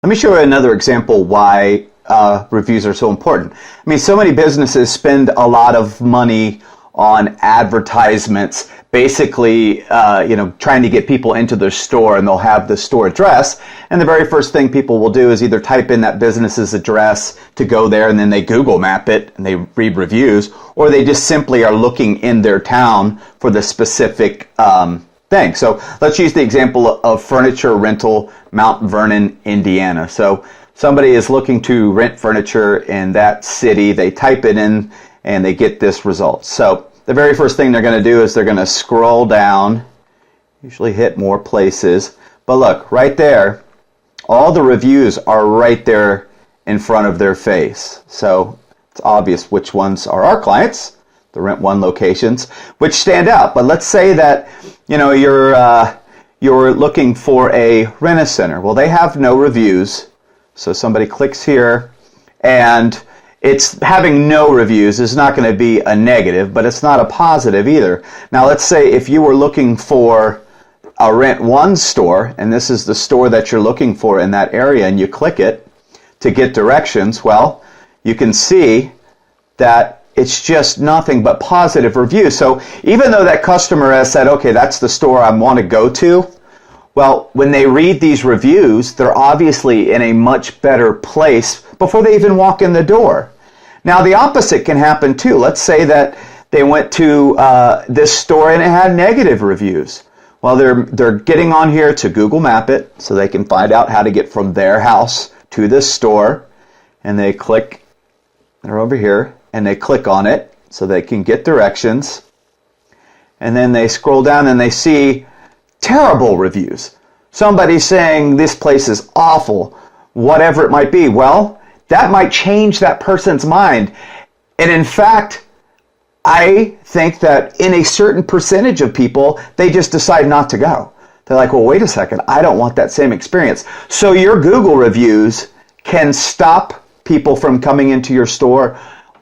Let me show you another example why reviews are so important. I mean, so many businesses spend a lot of money on advertisements, basically, trying to get people into their store, and they'll have the store address. And the very first thing people will do is either type in that business's address to go there, and then they Google map it and they read reviews, or they just simply are looking in their town for the specific thing. So let's use the example of furniture rental, Mount Vernon, Indiana. So somebody is looking to rent furniture in that city. They type it in and they get this result. So the very first thing they're going to do is they're going to scroll down, usually hit more places. But look, right there, all the reviews are right there in front of their face. So it's obvious which ones are our clients, the Rent One locations, which stand out. But let's say that you're looking for a rent-a-center. Well, they have no reviews. So somebody clicks here, and it's having no reviews is not going to be a negative, but it's not a positive either. Now, let's say if you were looking for a Rent One store, and this is the store that you're looking for in that area, and you click it to get directions, well, you can see that it's just nothing but positive reviews. So even though that customer has said, okay, that's the store I want to go to, well, when they read these reviews, they're obviously in a much better place before they even walk in the door. Now, the opposite can happen too. Let's say that they went to this store and it had negative reviews. Well, they're getting on here to Google Map it so they can find out how to get from their house to this store. And they click, they're over here, and they click on it so they can get directions. And then they scroll down and they see terrible reviews. Somebody's saying this place is awful, whatever it might be. Well, that might change that person's mind. And in fact, I think that in a certain percentage of people, they just decide not to go. They're like, well, wait a second, I don't want that same experience. So your Google reviews can stop people from coming into your store,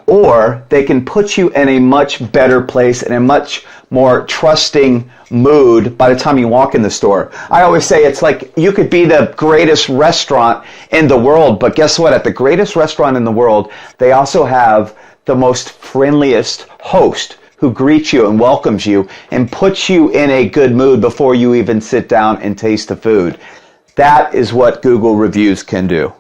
or they can put you in a much better place, in a much more trusting mood by the time you walk in the store. I always say it's like you could be the greatest restaurant in the world, but guess what? At the greatest restaurant in the world, they also have the most friendliest host who greets you and welcomes you and puts you in a good mood before you even sit down and taste the food. That is what Google reviews can do.